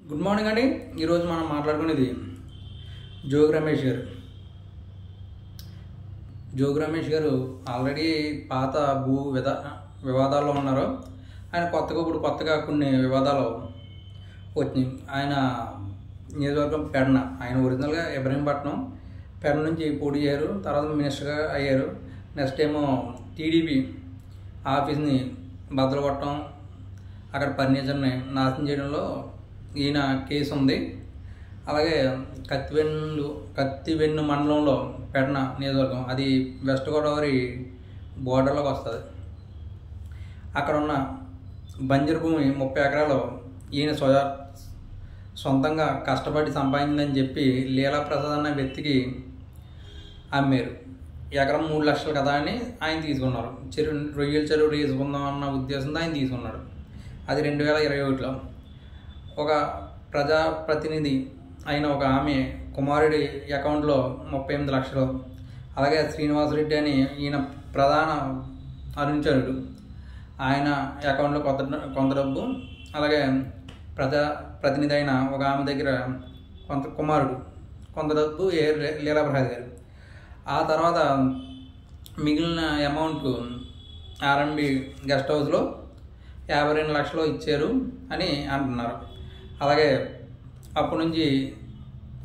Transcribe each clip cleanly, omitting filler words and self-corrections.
Good morning అండి. ఈరోజు మనం మాట్లాడుకునేది జోగి రమేష్ గారు ఆల్రెడీ పాత వివాదాల్లో ఉన్నారు. ఆయన కొత్తగా కొన్ని వివాదాలు వచ్చినాయి. ఆయన నియోజకవర్గం పెడన, ఆయన ఒరిజినల్గా ఇబ్రహీంపట్నం పెడన నుంచి పోటీ చేశారు. తర్వాత మినిస్టర్గా అయ్యారు. నెక్స్ట్ ఏమో టీడీపీ ఆఫీస్ని బద్దలు కొట్టడం, అక్కడ ఫర్నిచర్ని నాశనం చేయడంలో ఈయన కేసు ఉంది. అలాగే కత్తివెన్ను మండలంలో పెడన నియోజకవర్గం, అది వెస్ట్ గోదావరి బోర్డర్లోకి వస్తుంది. అక్కడ ఉన్న బంజరు భూమి 30 ఎకరాలు ఈయన సొంతంగా కష్టపడి సంపాదించిందని చెప్పి లీలాప్రసాద్ అన్న వ్యక్తికి అమ్మారు. ఎకరం 3 లక్షలు కదా అని ఆయన తీసుకున్నారు. రొయ్యల చెరువు వేసుకుందాం అన్న ఉద్దేశంతో ఆయన తీసుకున్నాడు. అది 2021లో ఒక ప్రజాప్రతినిధి అయిన ఒక ఆమె కుమారుడి అకౌంట్లో 38 లక్షలు, అలాగే శ్రీనివాసరెడ్డి అని ఈయన ప్రధాన అనుచరుడు, ఆయన అకౌంట్లో కొంత డబ్బు, అలాగే ప్రజాప్రతినిధి అయిన ఒక ఆమె దగ్గర కొంత డబ్బు లీలాప్రసాద్ గారు. ఆ తర్వాత మిగిలిన అమౌంట్ ఆర్ఎంబి గెస్ట్ హౌస్లో 52 లక్షలు ఇచ్చారు అని అంటున్నారు. అలాగే అప్పటి నుంచి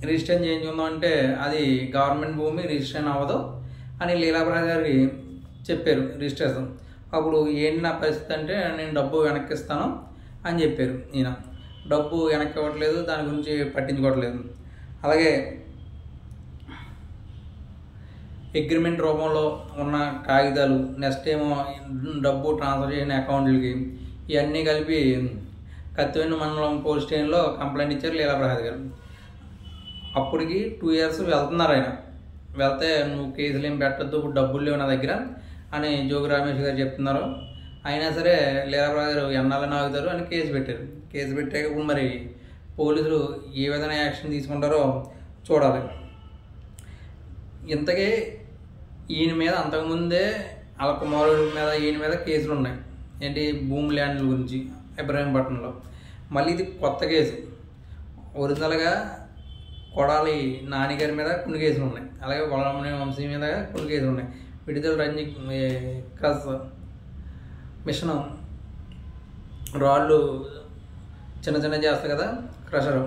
రిజిస్ట్రేషన్ చేయించుకుందాం అంటే అది గవర్నమెంట్ భూమి, రిజిస్ట్రేషన్ అవ్వదు అని లీలాప్రసాద్ గారికి చెప్పారు రిజిస్ట్రేషన్. అప్పుడు ఏంటి నా పరిస్థితి అంటే, నేను డబ్బు వెనక్కి ఇస్తాను అని చెప్పారు. ఈయన డబ్బు వెనక్కి ఇవ్వట్లేదు, దాని గురించి పట్టించుకోవట్లేదు. అలాగే అగ్రిమెంట్ రూపంలో ఉన్న కాగితాలు, నెక్స్ట్ ఏమో డబ్బు ట్రాన్స్ఫర్ చేసిన అకౌంట్లకి ఇవన్నీ కలిపి కత్తివెన్ను మండలం పోలీస్ స్టేషన్లో కంప్లైంట్ ఇచ్చారు లీలాప్రసాద్ గారు. అప్పటికి 2 years వెళ్తున్నారు. ఆయన వెళ్తే నువ్వు కేసులు ఏం పెట్టద్దు, ఇప్పుడు డబ్బులు లేవు నా దగ్గర అని జోగి రమేష్ గారు చెప్తున్నారు. అయినా సరే లీలాప్రసాద్ గారు ఎన్నాళ్ళని ఆగుతారు అని కేసు పెట్టారు. కేసు పెట్టాక ఇప్పుడు మరి పోలీసులు ఏ విధంగా యాక్షన్ తీసుకుంటారో చూడాలి. ఇంతకీ ఈయన మీద అంతకుముందే వాళ్ళ కుమారుడి మీద ఈయన మీద కేసులు ఉన్నాయి. ఏంటి, భూమి ల్యాండ్ల గురించి ఇబ్రహీంపట్నంలో. మళ్ళీ ఇది కొత్త కేసు. ఒరిజినల్గా కొడాలి నానిగారి మీద కొన్ని కేసులు ఉన్నాయి, అలాగే వల్లమనే వంశీ మీద కొన్ని కేసులు ఉన్నాయి. విడుదల రంజీ క్రష్ మిషన్ రాళ్ళు చిన్న చేస్తారు కదా, క్రషరు,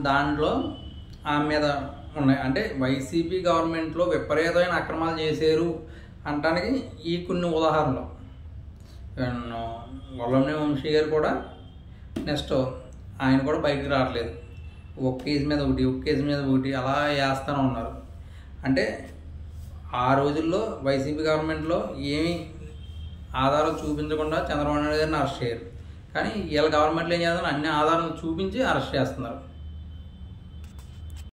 దాంట్లో ఆమె మీద ఉన్నాయి. అంటే వైసీపీ గవర్నమెంట్లో విపరీతమైన అక్రమాలు చేశారు అనడానికి ఈ కొన్ని ఉదాహరణలు. వల్లమనే వంశీ గారు కూడా నెక్స్ట్ ఆయన కూడా బయటకు రావట్లేదు. ఒక కేసు మీద ఒకటి అలా వేస్తూనే ఉన్నారు. అంటే ఆ రోజుల్లో వైసీపీ గవర్నమెంట్లో ఏమీ ఆధారాలు చూపించకుండా చంద్రబాబు నాయుడు గారిని అరెస్ట్ చేయరు. కానీ వీళ్ళ గవర్నమెంట్లో ఏం చేస్తున్నారు, అన్ని ఆధారాలు చూపించి అరెస్ట్ చేస్తున్నారు.